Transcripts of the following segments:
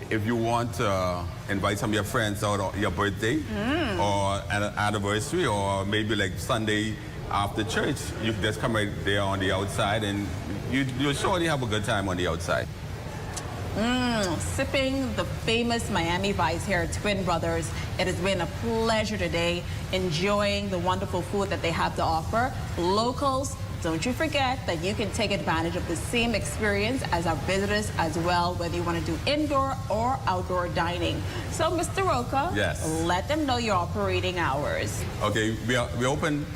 if you want to invite some of your friends out on your birthday or an anniversary or maybe like Sunday after church, you can just come right there on the outside and you'll surely have a good time on the outside. Sipping the famous Miami Vice here at Twin Brothers. It has been a pleasure today enjoying the wonderful food that they have to offer. Locals, don't you forget that you can take advantage of the same experience as our visitors as well, whether you want to do indoor or outdoor dining. So, Mr. Roca, yes, let them know your operating hours. Okay, we open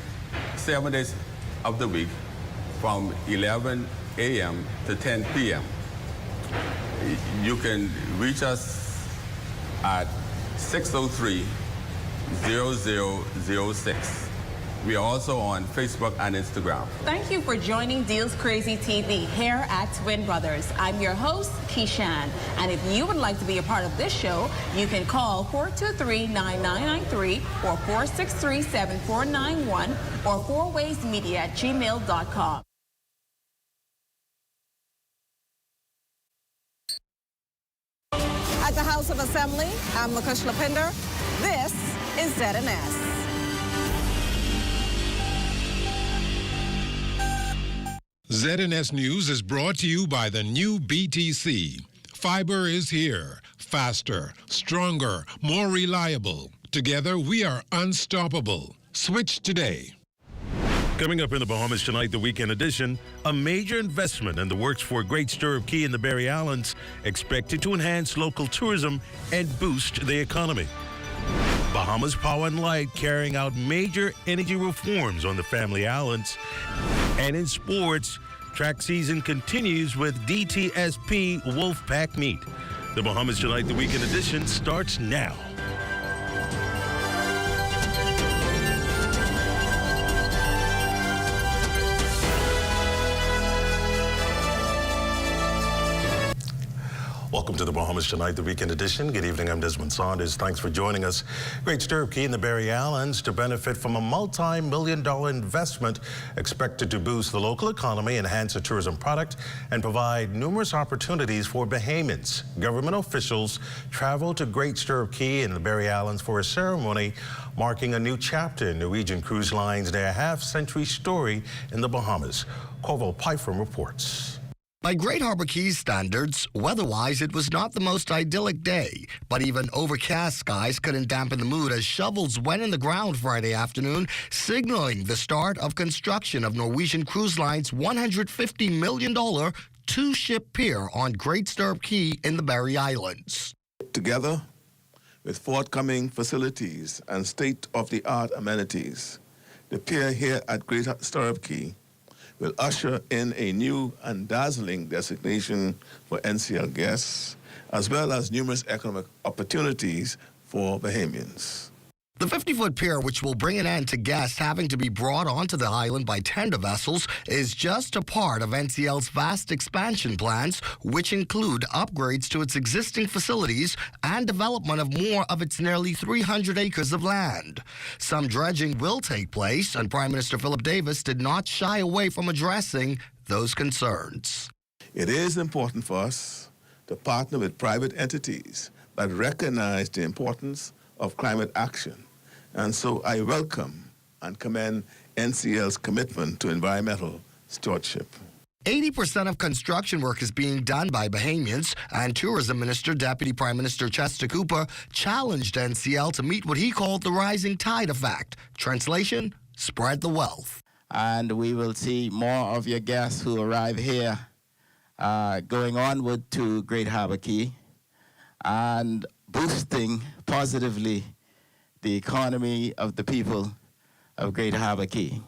7 days of the week from 11 a.m. to 10 p.m. You can reach us at 603-0006. We are also on Facebook and Instagram. Thank you for joining Deals Crazy TV here at Twin Brothers. I'm your host, Keishan. And if you would like to be a part of this show, you can call 423-9993 or 463-7491 or 4waysmedia@gmail.com. At the House of Assembly, I'm Lakush Lapinder. This is ZNS. ZNS News is brought to you by the new BTC. Fiber is here. Faster, stronger, more reliable. Together, we are unstoppable. Switch today. Coming up in the Bahamas tonight, the weekend edition, a major investment in the works for Great Stirrup Cay in the Barry Islands, expected to enhance local tourism and boost the economy. Bahamas Power and Light carrying out major energy reforms on the Family Islands. And in sports, track season continues with DTSP Wolfpack Meet. The Bahamas Tonight, the weekend edition starts now. Welcome to the Bahamas Tonight, the weekend edition. Good evening, I'm Desmond Saunders. Thanks for joining us. Great Stirrup Cay in the Barry Islands to benefit from a multi-million-dollar investment expected to boost the local economy, enhance the tourism product, and provide numerous opportunities for Bahamians. Government officials traveled to Great Stirrup Cay in the Barry Islands for a ceremony marking a new chapter in Norwegian Cruise Line's their half-century story in the Bahamas. Corval Pyfrom reports. By Great Harbor Cay's standards, weather-wise, it was not the most idyllic day, but even overcast skies couldn't dampen the mood as shovels went in the ground Friday afternoon, signaling the start of construction of Norwegian Cruise Line's $150 million two-ship pier on Great Stirrup Cay in the Barry Islands. Together with forthcoming facilities and state-of-the-art amenities, the pier here at Great Stirrup Cay will usher in a new and dazzling destination for NCL guests, as well as numerous economic opportunities for Bahamians. The 50-foot pier, which will bring an end to guests having to be brought onto the island by tender vessels, is just a part of NCL's vast expansion plans, which include upgrades to its existing facilities and development of more of its nearly 300 acres of land. Some dredging will take place, and Prime Minister Philip Davis did not shy away from addressing those concerns. It is important for us to partner with private entities that recognize the importance of climate action. And so I welcome and commend NCL's commitment to environmental stewardship. 80% of construction work is being done by Bahamians, and Tourism Minister Deputy Prime Minister Chester Cooper challenged NCL to meet what he called the rising tide effect. Translation, spread the wealth. And we will see more of your guests who arrive here going onward to Great Harbor Cay and boosting positively the economy of the people of Great Harbor Cay.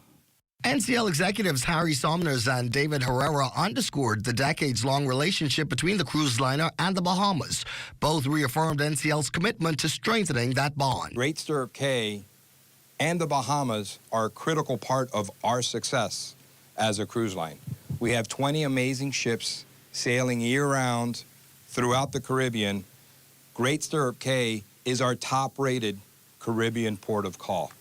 NCL executives Harry Somners and David Herrera underscored the decades-long relationship between the cruise liner and the Bahamas. Both reaffirmed NCL's commitment to strengthening that bond. Great Stirrup Cay and the Bahamas are a critical part of our success as a cruise line. We have 20 amazing ships sailing year-round throughout the Caribbean. Great Stirrup Cay is our top-rated Caribbean port of call.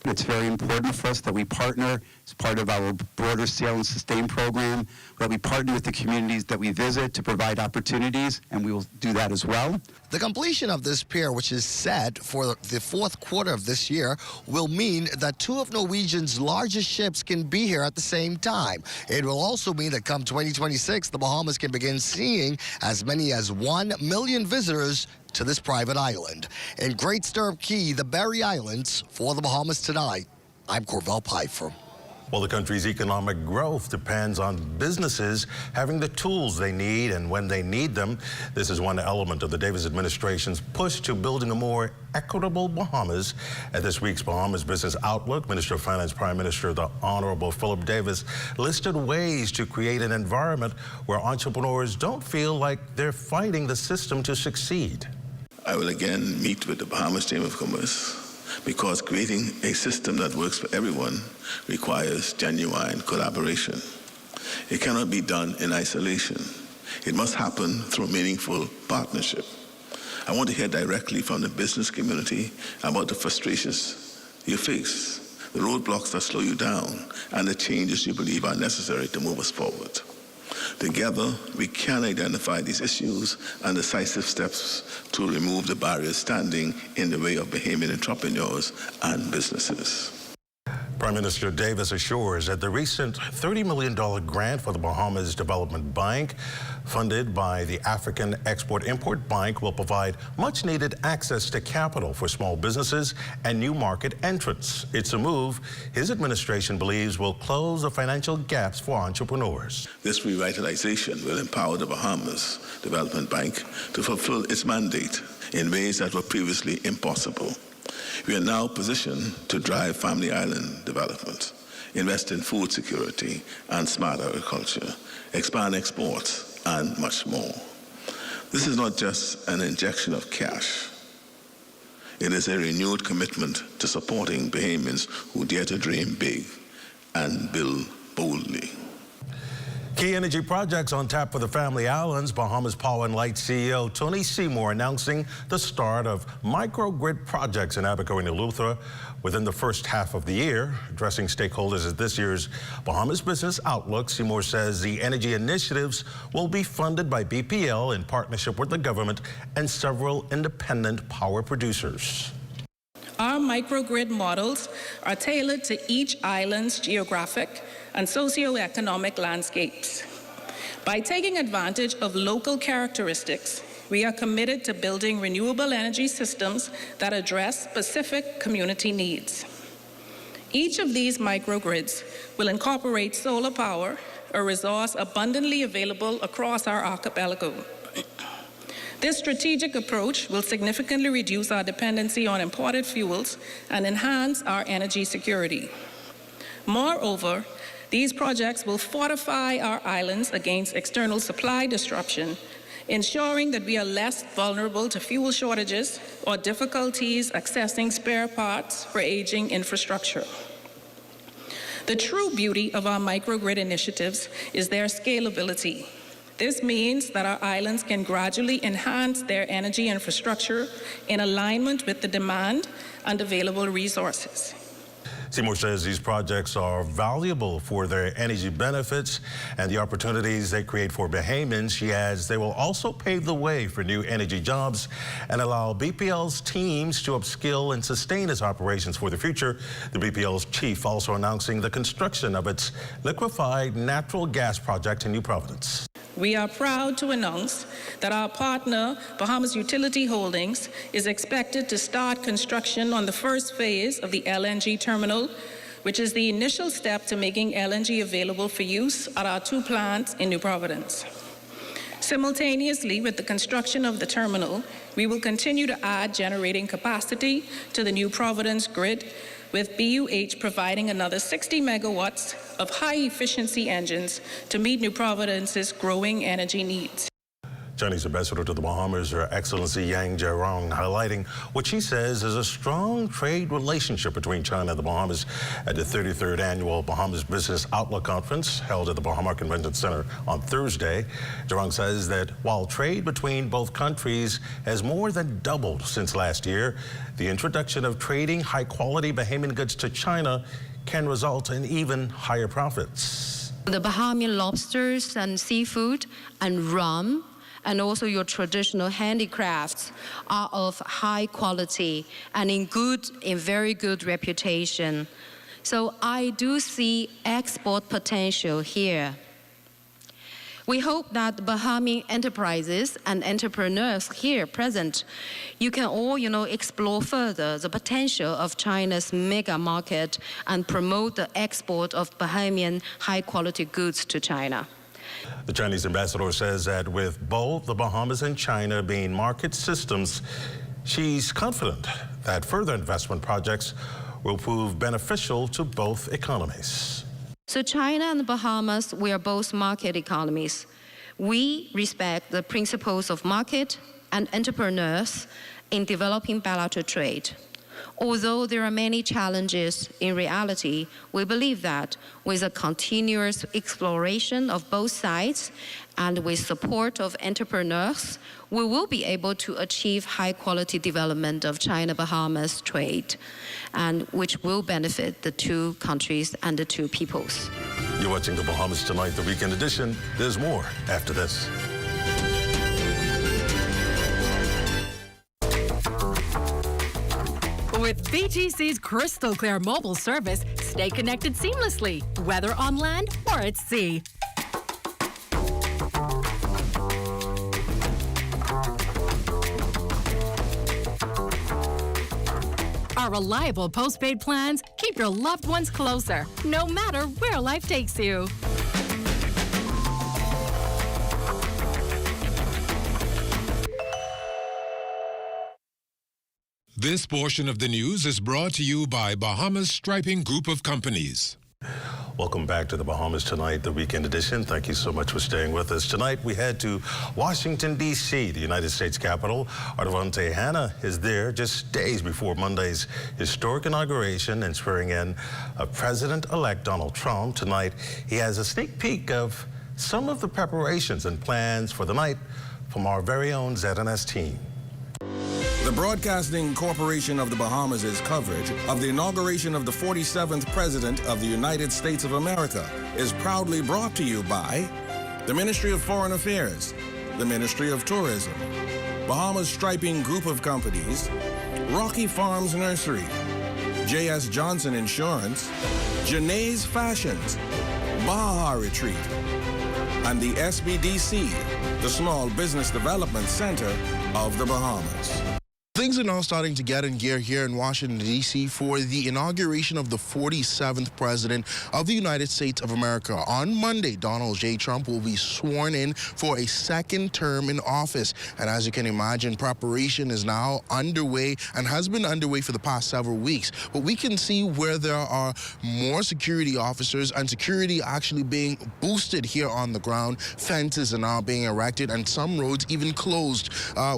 It's very important for us that we partner as part of our broader Sail and Sustain program, that we partner with the communities that we visit to provide opportunities, and we will do that as well. The completion of this pier, which is set for the fourth quarter of this year, will mean that two of Norwegian's largest ships can be here at the same time. It will also mean that come 2026, the Bahamas can begin seeing as many as 1 million visitors to this private island. In Great Stirrup Key, the Berry Islands, for the Bahamas Tonight, I'm Corvell Pfeiffer. Well, the country's economic growth depends on businesses having the tools they need and when they need them. This is one element of the Davis administration's push to building a more equitable Bahamas. At this week's Bahamas Business Outlook, Minister of Finance, Prime Minister, the Honorable Philip Davis, listed ways to create an environment where entrepreneurs don't feel like they're fighting the system to succeed. I will again meet with the Bahamas Chamber of Commerce because creating a system that works for everyone requires genuine collaboration. It cannot be done in isolation. It must happen through meaningful partnership. I want to hear directly from the business community about the frustrations you face, the roadblocks that slow you down, and the changes you believe are necessary to move us forward. Together, we can identify these issues and decisive steps to remove the barriers standing in the way of Bahamian entrepreneurs and businesses. Prime Minister Davis assures that the recent $30 million grant for the Bahamas Development Bank, funded by the African Export-Import Bank, will provide much-needed access to capital for small businesses and new market entrants. It's a move his administration believes will close the financial gaps for entrepreneurs. This revitalization will empower the Bahamas Development Bank to fulfill its mandate in ways that were previously impossible. We are now positioned to drive family island development, invest in food security and smart agriculture, expand exports, and much more. This is not just an injection of cash. It is a renewed commitment to supporting Bahamians who dare to dream big and build boldly. Key energy projects on tap for the family islands. Bahamas Power and Light CEO Tony Seymour announcing the start of microgrid projects in Abaco and Eleuthera within the first half of the year. Addressing stakeholders at this year's Bahamas Business Outlook, Seymour says the energy initiatives will be funded by BPL in partnership with the government and several independent power producers. Our microgrid models are tailored to each island's geographic and socioeconomic landscapes. By taking advantage of local characteristics, we are committed to building renewable energy systems that address specific community needs. Each of these microgrids will incorporate solar power, a resource abundantly available across our archipelago. This strategic approach will significantly reduce our dependency on imported fuels and enhance our energy security. Moreover, these projects will fortify our islands against external supply disruption, ensuring that we are less vulnerable to fuel shortages or difficulties accessing spare parts for aging infrastructure. The true beauty of our microgrid initiatives is their scalability. This means that our islands can gradually enhance their energy infrastructure in alignment with the demand and available resources. Seymour says these projects are valuable for their energy benefits and the opportunities they create for Bahamians. She adds they will also pave the way for new energy jobs and allow BPL's teams to upskill and sustain its operations for the future. The BPL's chief also announcing the construction of its liquefied natural gas project in New Providence. We are proud to announce that our partner, Bahamas Utility Holdings, is expected to start construction on the first phase of the LNG terminal, which is the initial step to making LNG available for use at our two plants in New Providence. Simultaneously with the construction of the terminal, we will continue to add generating capacity to the New Providence grid, with BUH providing another 60 megawatts of high-efficiency engines to meet New Providence's growing energy needs. Chinese ambassador to the Bahamas, Her Excellency Yang Jierong, highlighting what she says is a strong trade relationship between China and the Bahamas at the 33rd Annual Bahamas Business Outlook Conference held at the Bahama Convention Center on Thursday. Jierong says that while trade between both countries has more than doubled since last year, the introduction of trading high-quality Bahamian goods to China can result in even higher profits. The Bahamian lobsters and seafood and rum and also your traditional handicrafts are of high quality and in very good reputation. So I do see export potential here. We hope that Bahamian enterprises and entrepreneurs here present, you can all, explore further the potential of China's mega market and promote the export of Bahamian high-quality goods to China. The Chinese ambassador says that with both the Bahamas and China being market systems, she's confident that further investment projects will prove beneficial to both economies. So China and the Bahamas, we are both market economies. We respect the principles of market and entrepreneurs in developing bilateral trade. Although there are many challenges, in reality, we believe that with a continuous exploration of both sides and with support of entrepreneurs, we will be able to achieve high-quality development of China-Bahamas trade, and which will benefit the two countries and the two peoples. You're watching The Bahamas Tonight, the weekend edition. There's more after this. With BGC's crystal clear mobile service, stay connected seamlessly, whether on land or at sea. Our reliable postpaid plans keep your loved ones closer, no matter where life takes you. This portion of the news is brought to you by Bahamas Striping Group of Companies. Welcome back to The Bahamas Tonight, the weekend edition. Thank you so much for staying with us. Tonight, we head to Washington, D.C., the United States Capitol. Our Devontae Hanna is there just days before Monday's historic inauguration and swearing in President-elect Donald Trump. Tonight, he has a sneak peek of some of the preparations and plans for the night from our very own ZNS team. The Broadcasting Corporation of the Bahamas' coverage of the inauguration of the 47th President of the United States of America is proudly brought to you by the Ministry of Foreign Affairs, the Ministry of Tourism, Bahamas Striping Group of Companies, Rocky Farms Nursery, J.S. Johnson Insurance, Janae's Fashions, Baja Retreat, and the SBDC, the Small Business Development Center of the Bahamas. Things are now starting to get in gear here in Washington, D.C. for the inauguration of the 47th President of the United States of America. On Monday, Donald J. Trump will be sworn in for a second term in office. And as you can imagine, preparation is now underway and has been underway for the past several weeks. But we can see where there are more security officers and security actually being boosted here on the ground. Fences are now being erected and some roads even closed.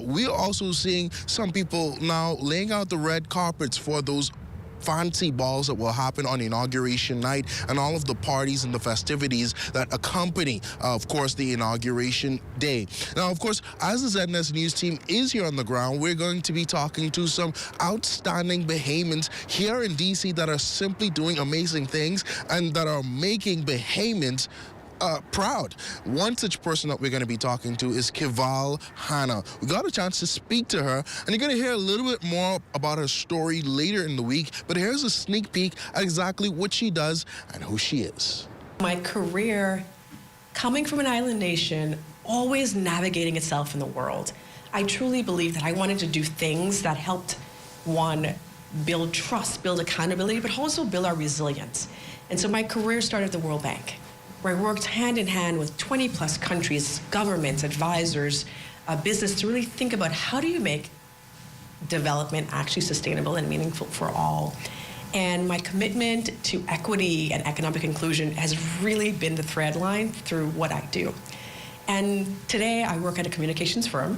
We are also seeing some people now laying out the red carpets for those fancy balls that will happen on inauguration night and all of the parties and the festivities that accompany, of course, the inauguration day. Now, of course, as the ZNS News team is here on the ground, we're going to be talking to some outstanding Bahamians here in D.C. that are simply doing amazing things and that are making Bahamians proud. One such person that we're going to be talking to is Kival Hanna. We got a chance to speak to her, and you're going to hear a little bit more about her story later in the week, but here's a sneak peek at exactly what she does and who she is. My career, coming from an island nation, always navigating itself in the world, I truly believe that I wanted to do things that helped, one, build trust, build accountability, but also build our resilience. And so my career started at the World Bank, where I worked hand in hand with 20+ countries, governments, advisors, business to really think about how do you make development actually sustainable and meaningful for all. And my commitment to equity and economic inclusion has really been the thread line through what I do. And today I work at a communications firm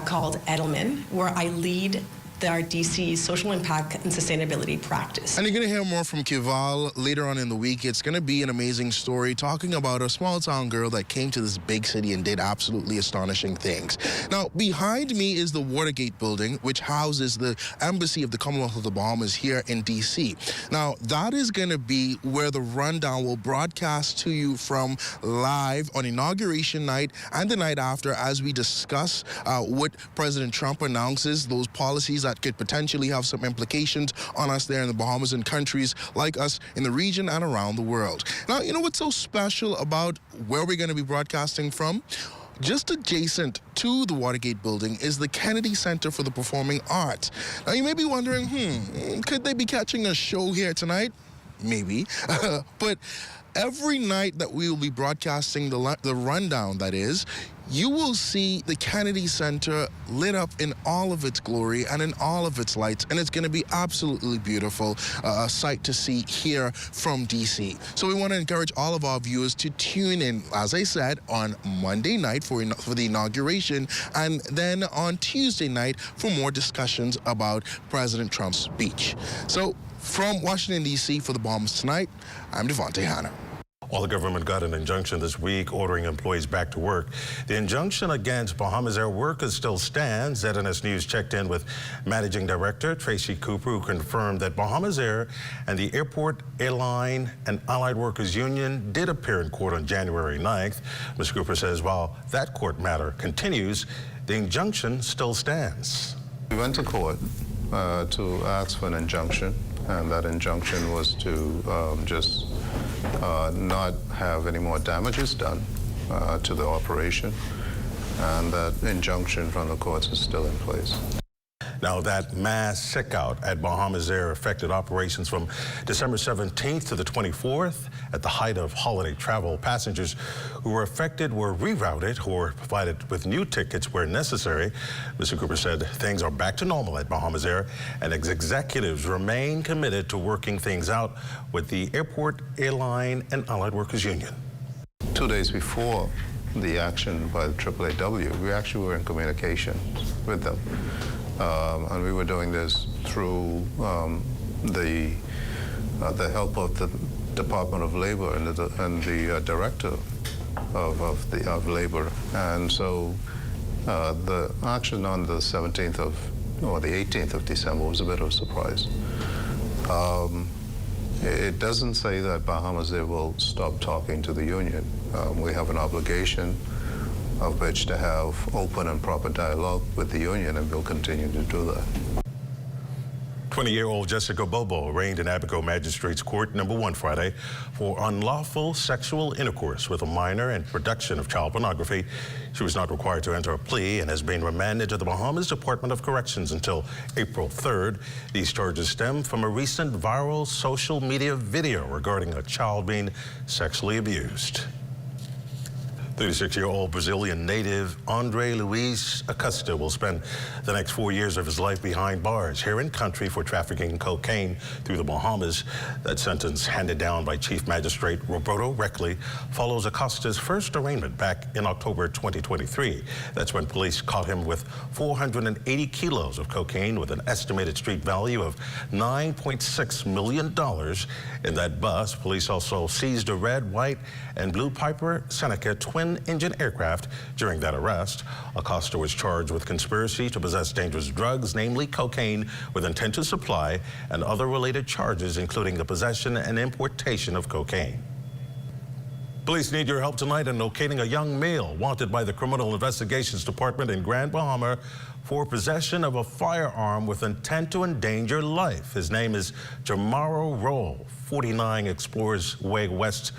called Edelman, where I lead our DC's social impact and sustainability practice. And you're going to hear more from Kival later on in the week. It's going to be an amazing story talking about a small town girl that came to this big city and did absolutely astonishing things. Now, behind me is the Watergate building, which houses the Embassy of the Commonwealth of the Bahamas here in D.C. Now, that is going to be where the rundown will broadcast to you from live on inauguration night and the night after as we discuss what President Trump announces, those policies that could potentially have some implications on us there in the Bahamas and countries like us in the region and around the world. Now, you know what's so special about where we're going to be broadcasting from? Just adjacent to the Watergate building is the Kennedy Center for the Performing Arts. Now, you may be wondering, could they be catching a show here tonight? Maybe. But every night that we will be broadcasting the rundown, that is, you will see the Kennedy Center lit up in all of its glory and in all of its lights, and it's going to be absolutely beautiful, a sight to see here from D.C. So we want to encourage all of our viewers to tune in, as I said, on Monday night for the inauguration, and then on Tuesday night for more discussions about President Trump's speech. So from Washington, D.C. for the Bahamas Tonight, I'm Devontae Hanna. Well, the government got an injunction this week ordering employees back to work. The injunction against Bahamas Air workers still stands. ZNS News checked in with Managing Director Tracy Cooper, who confirmed that Bahamas Air and the Airport, Airline, and Allied Workers Union did appear in court on January 9th. Ms. Cooper says while that court matter continues, the injunction still stands. We went to court to ask for an injunction, and that injunction was to just not have any more damages done to the operation, and that injunction from the courts is still in place. Now, that mass sick-out at Bahamas Air affected operations from December 17th to the 24th. At the height of holiday travel, passengers who were affected were rerouted or provided with new tickets where necessary. Mr. Cooper said things are back to normal at Bahamas Air, and executives remain committed to working things out with the Airport, Airline, and Allied Workers Union. 2 days before the action by the AAAW, we actually were in communication with them. And we were doing this through the help of the Department of Labor and the Director of Labor. And so the action on the 17th or the 18th of December was a bit of a surprise. It doesn't say that Bahamas Air will stop talking to the union. We have an obligation of which to have open and proper dialogue with the union, and we'll continue to do that. 20-year-old Jessica Bobo arraigned in Abaco Magistrates Court No. 1 Friday for unlawful sexual intercourse with a minor and production of child pornography. She was not required to enter a plea and has been remanded to the Bahamas Department of Corrections until April 3rd. These charges stem from a recent viral social media video regarding a child being sexually abused. 36-year-old Brazilian native Andre Luiz Acosta will spend the next 4 years of his life behind bars here in country for trafficking cocaine through the Bahamas. That sentence, handed down by Chief Magistrate Roberto Reckley, follows Acosta's first arraignment back in October 2023. That's when police caught him with 480 kilos of cocaine with an estimated street value of $9.6 million. In that bus, police also seized a red, white, and blue Piper Seneca twin-engine aircraft. During that arrest, Acosta was charged with conspiracy to possess dangerous drugs, namely cocaine, with intent to supply, and other related charges, including the possession and importation of cocaine. Police need your help tonight in locating a young male wanted by the Criminal Investigations Department in Grand Bahama for possession of a firearm with intent to endanger life. His name is Jamaro Roll, 49 Explorers Way West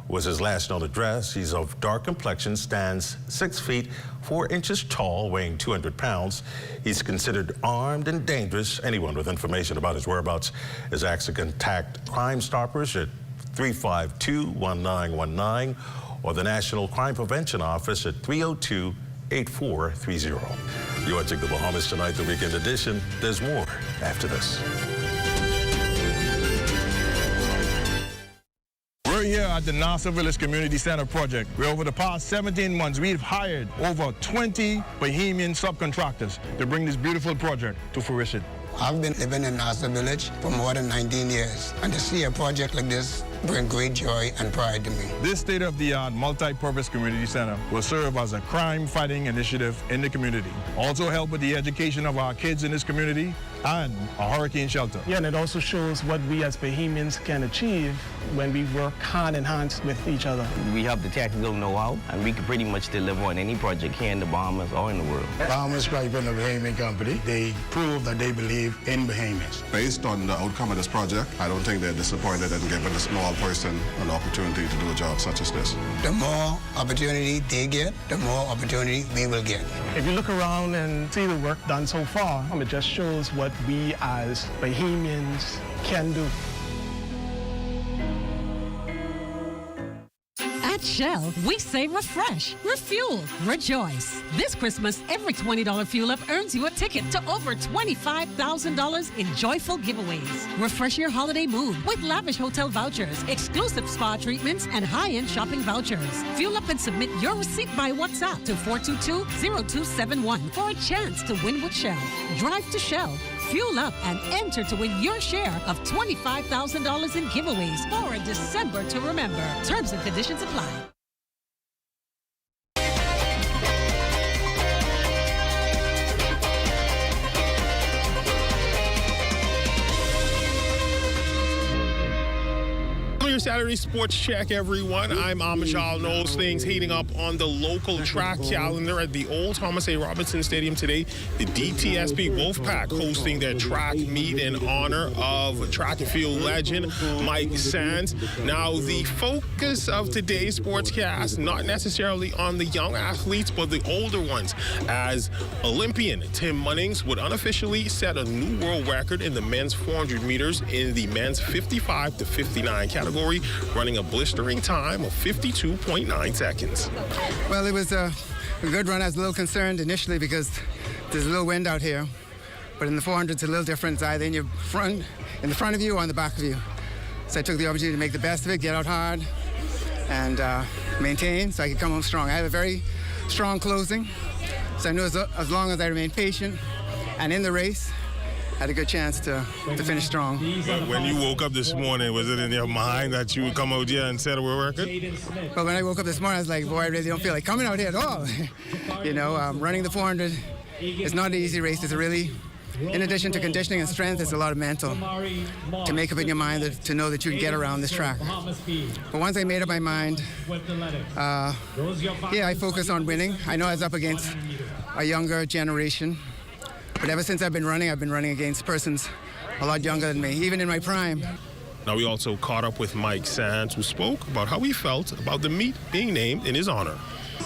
was his last known address. He's of dark complexion, stands 6 feet 4 inches tall, weighing 200 pounds. He's considered armed and dangerous. Anyone with information about his whereabouts is asked to contact Crime Stoppers at 352-1919 or the National Crime Prevention Office at 302-8430. You're watching the Bahamas Tonight, the weekend edition. There's more after this. Were here at the Nassau Village Community Center project, where over the past 17 months, we've hired over 20 Bahamian subcontractors to bring this beautiful project to fruition. I've been living in Nassau Village for more than 19 years, and to see a project like this bring great joy and pride to me. This state-of-the-art multi-purpose community center will serve as a crime-fighting initiative in the community. Also help with the education of our kids in this community and a hurricane shelter. Yeah, and it also shows what we as Bahamians can achieve when we work hand in hand with each other. We have the technical know-how, and we can pretty much deliver on any project here in the Bahamas or in the world. Bahamas Stripe and the Bahamian Company, they prove that they believe in Bahamians. Based on the outcome of this project, I don't think they're disappointed in giving a small person an opportunity to do a job such as this. The more opportunity they get, the more opportunity we will get. If you look around and see the work done so far, it just shows what we as Bahamians can do. At Shell, we say refresh, refuel, rejoice. This Christmas, every $20 fuel up earns you a ticket to over $25,000 in joyful giveaways. Refresh your holiday mood with lavish hotel vouchers, exclusive spa treatments, and high-end shopping vouchers. Fuel up and submit your receipt by WhatsApp to 422-0271 for a chance to win with Shell. Drive to Shell. Fuel up and enter to win your share of $25,000 in giveaways for a December to remember. Terms and conditions apply. Your Saturday Sports Check, everyone. I'm Amajal Knowles. Things heating up on the local track calendar at the old Thomas A. Robinson Stadium today. The DTSP Wolfpack hosting their track meet in honor of track and field legend Mike Sands. Now, the focus of today's sportscast, not necessarily on the young athletes, but the older ones, as Olympian Tim Munnings would unofficially set a new world record in the men's 400 meters in the men's 55 to 59 category, running a blistering time of 52.9 seconds. Well, it was a good run. I was a little concerned initially because there's a little wind out here, but in the 400 it's a little different. It's either in the front of you or on the back of you. So I took the opportunity to make the best of it, get out hard, and maintain so I could come home strong. I had a very strong closing, so I knew as long as I remained patient and in the race, I had a good chance to finish strong. When you woke up this morning, was it in your mind that you would come out here and set a world record? Well, when I woke up this morning, I was like, boy, I really don't feel like coming out here at all. You know, running the 400 is not an easy race. It's a really, in addition to conditioning and strength, it's a lot of mental to make up in your mind to know that you can get around this track. But once I made up my mind, I focused on winning. I know I was up against a younger generation, but ever since I've been running against persons a lot younger than me, even in my prime. Now, we also caught up with Mike Sands, who spoke about how he felt about the meet being named in his honor.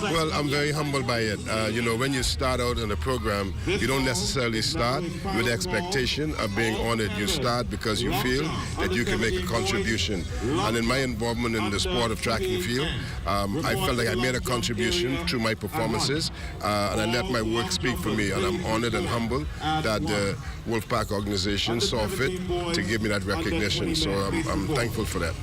Well, I'm very humbled by it. You know, when you start out in a program, you don't necessarily start with the expectation of being honored. You start because you feel that you can make a contribution. And in my involvement in the sport of track and field, I felt like I made a contribution through my performances, and I let my work speak for me. And I'm honored and humbled that the Wolfpack organization saw fit to give me that recognition. So I'm thankful for that.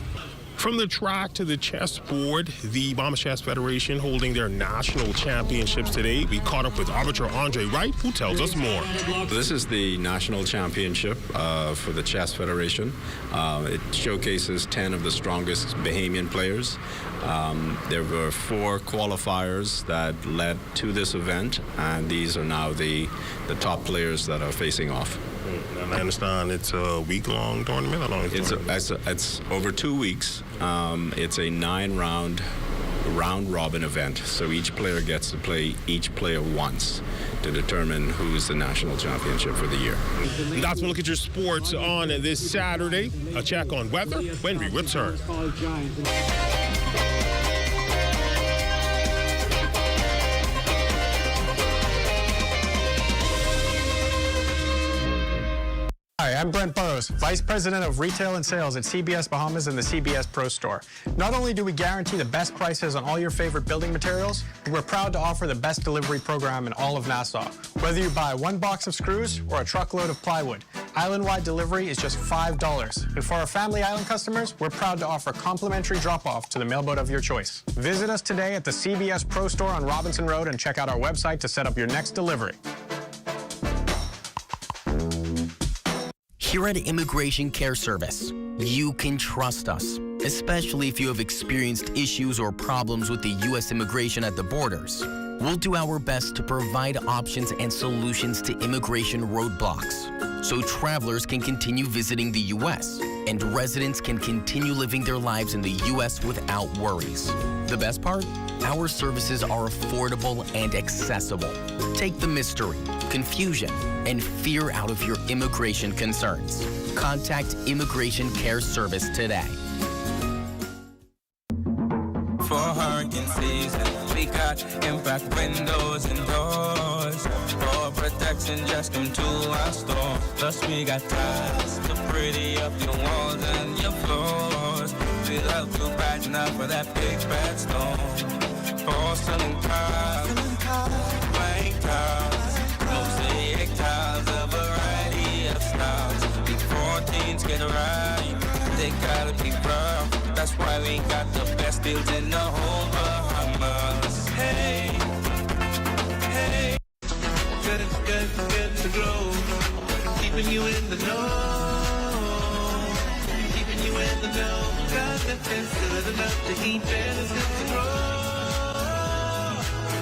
From the track to the chessboard, the Bahamas Chess Federation holding their national championships today. We caught up with arbiter Andre Wright, who tells us more. This is the national championship for the Chess Federation. It showcases 10 of the strongest Bahamian players. There were 4 qualifiers that led to this event, and these are now the top players that are facing off. And I understand it's a week-long tournament. How long is it? It's over 2 weeks. It's a 9-round round-robin event, so each player gets to play each player once to determine who's the national championship for the year. And that's a look at your sports on this Saturday. A check on weather when we return. Hi, I'm Brent Burrows, Vice President of Retail and Sales at CBS Bahamas and the CBS Pro Store. Not only do we guarantee the best prices on all your favorite building materials, but we're proud to offer the best delivery program in all of Nassau. Whether you buy 1 box of screws or a truckload of plywood, Island-wide delivery is just $5. And for our Family Island customers, we're proud to offer complimentary drop-off to the mailboat of your choice. Visit us today at the CBS Pro Store on Robinson Road and check out our website to set up your next delivery. Here at Immigration Care Service, you can trust us, especially if you have experienced issues or problems with the U.S. immigration at the borders. We'll do our best to provide options and solutions to immigration roadblocks, so travelers can continue visiting the U.S. and residents can continue living their lives in the U.S. without worries. The best part? Our services are affordable and accessible. Take the mystery, confusion, and fear out of your immigration concerns. Contact Immigration Care Service today. For hurricane season, we got impact windows and doors. For protection, just come to our store. Plus we got tiles to pretty up your walls and your floors. We love to brighten up for that big bad storm. Porcelain tiles, blank tiles, mosaic tiles, a variety of styles. Before things get right, they gotta be rough. That's why we got the best deals in the whole Bahamas. Hey, hey, good to grow. Keeping you in the know. Keeping you in the know. Cause it's good enough to eat and it's good to grow.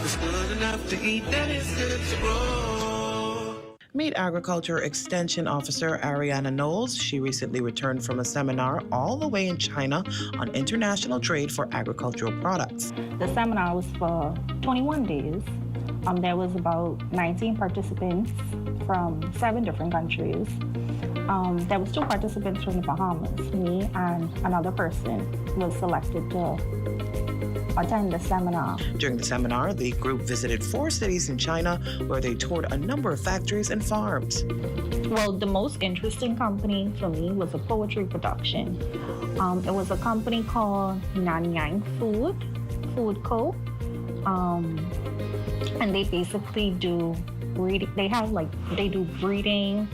It's good enough to eat and it's good to grow. Meet Agriculture Extension Officer Ariana Knowles. She recently returned from a seminar all the way in China on international trade for agricultural products. The seminar was for 21 days. There was about 19 participants from 7 different countries. There was 2 participants from the Bahamas. Me and another person was selected to attend the seminar. During the seminar, the group visited 4 cities in China where they toured a number of factories and farms. Well, the most interesting company for me was a poultry production. It was a company called Nanyang Food Co. And they basically do breeding. They do breeding,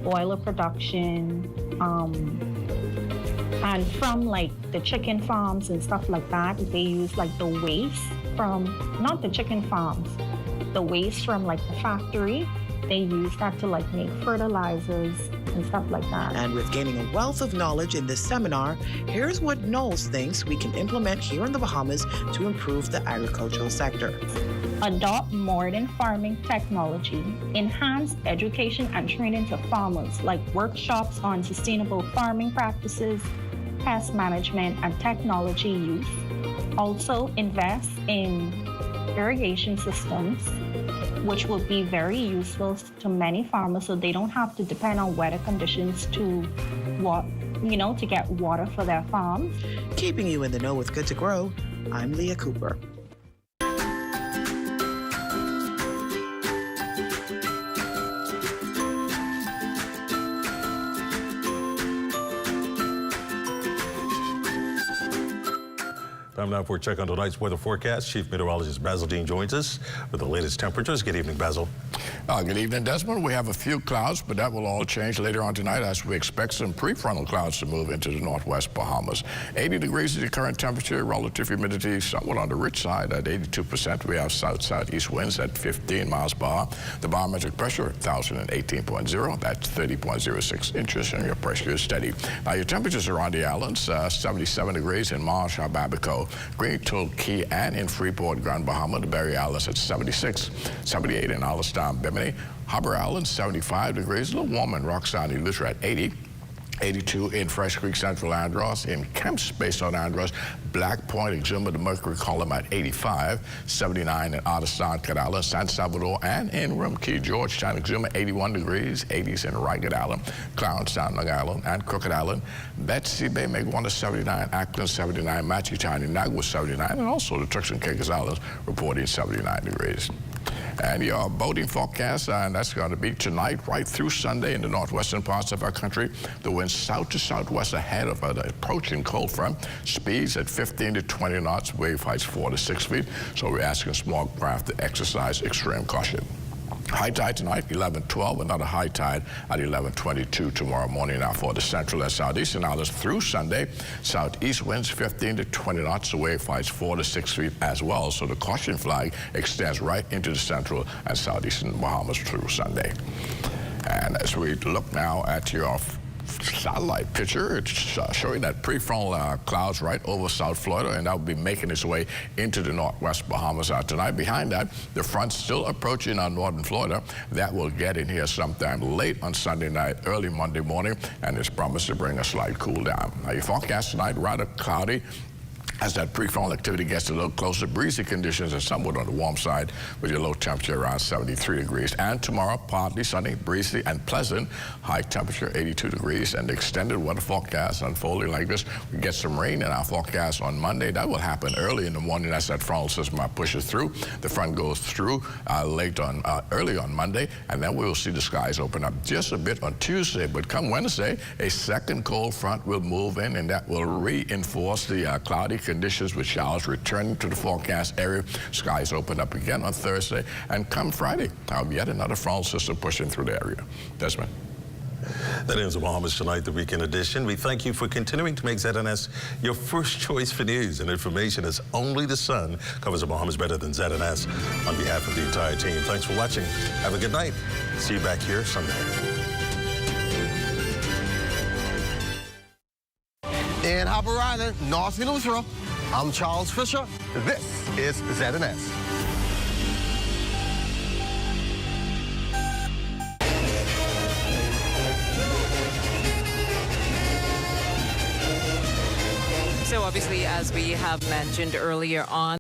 broiler production, and from like the chicken farms and stuff like that, they use like the waste from, not the chicken farms, the waste from like the factory. They use that to like make fertilizers and stuff like that. And with gaining a wealth of knowledge in this seminar, here's what Knowles thinks we can implement here in the Bahamas to improve the agricultural sector. Adopt modern farming technology, enhance education and training to farmers, like workshops on sustainable farming practices, pest management, and technology use. Also invest in irrigation systems, which will be very useful to many farmers so they don't have to depend on weather conditions to get water for their farms. Keeping you in the know with Good to Grow, I'm Leah Cooper. Time now for a check on tonight's weather forecast. Chief Meteorologist Basil Dean joins us with the latest temperatures. Good evening, Basil. Good evening, Desmond. We have a few clouds, but that will all change later on tonight as we expect some prefrontal clouds to move into the northwest Bahamas. 80 degrees is the current temperature. Relative humidity somewhat on the rich side at 82%. We have south-southeast winds at 15 miles per hour. The barometric pressure, 1,018.0. That's 30.06 inches, and your pressure is steady. Now, your temperatures around the islands, 77 degrees in Marsh, Babaco, Green Tool Key, and in Freeport, Grand Bahama. The Berry Islands at 76, 78 in Alistown, Bimini. Harbour Island, 75 degrees. A little warm in Roxanne, Eleuthera at 80. 82 in Fresh Creek, Central Andros. In Kemp's, based on Andros, Black Point, Exuma, the Mercury Column at 85. 79 in Otterstown, Cadala, San Salvador, and in Rumkey, Georgetown, Exuma, 81 degrees. 80s in Ragged Island, Clownstown, Long Island, and Crooked Island. Betsy Bay, Megawanda, 79. Ackland, 79. Matchitown, Inagua, 79. And also the Turks and Caicos Islands reporting 79 degrees. And your boating forecast, and that's going to be tonight right through Sunday in the northwestern parts of our country. The winds south to southwest ahead of an approaching cold front. Speeds at 15 to 20 knots, wave heights 4 to 6 feet. So we're asking small craft to exercise extreme caution. High tide tonight, 11:12. Another high tide at 11:22 tomorrow morning. Now for the central and southeastern islands through Sunday, southeast winds 15 to 20 knots. The wave heights 4 to 6 feet as well. So the caution flag extends right into the central and southeastern Bahamas through Sunday. And as we look now at your satellite picture, it's showing that prefrontal clouds right over South Florida, and that will be making its way into the northwest Bahamas tonight. Behind that, the front still approaching on northern Florida. That will get in here sometime late on Sunday night, early Monday morning, and it's promised to bring a slight cool down. Now, your forecast tonight, rather cloudy. As that prefrontal activity gets a little closer, breezy conditions are somewhat on the warm side with your low temperature around 73 degrees. And tomorrow, partly sunny, breezy, and pleasant. High temperature 82 degrees. And the extended weather forecast unfolding like this. We get some rain in our forecast on Monday. That will happen early in the morning as that frontal system pushes through. The front goes through early on Monday, and then we will see the skies open up just a bit on Tuesday. But come Wednesday, a second cold front will move in, and that will reinforce the cloudy conditions with showers returning to the forecast area. Skies open up again on Thursday, and come Friday, yet another frontal system pushing through the area. Desmond. That ends the Bahamas Tonight, the weekend edition. We thank you for continuing to make ZNS your first choice for news and information, as only the sun covers the Bahamas better than ZNS. On behalf of the entire team, thanks for watching. Have a good night. See you back here Sunday. In Harbour Island, North Venezuela, I'm Charles Fisher. This is ZNS. So obviously, as we have mentioned earlier on,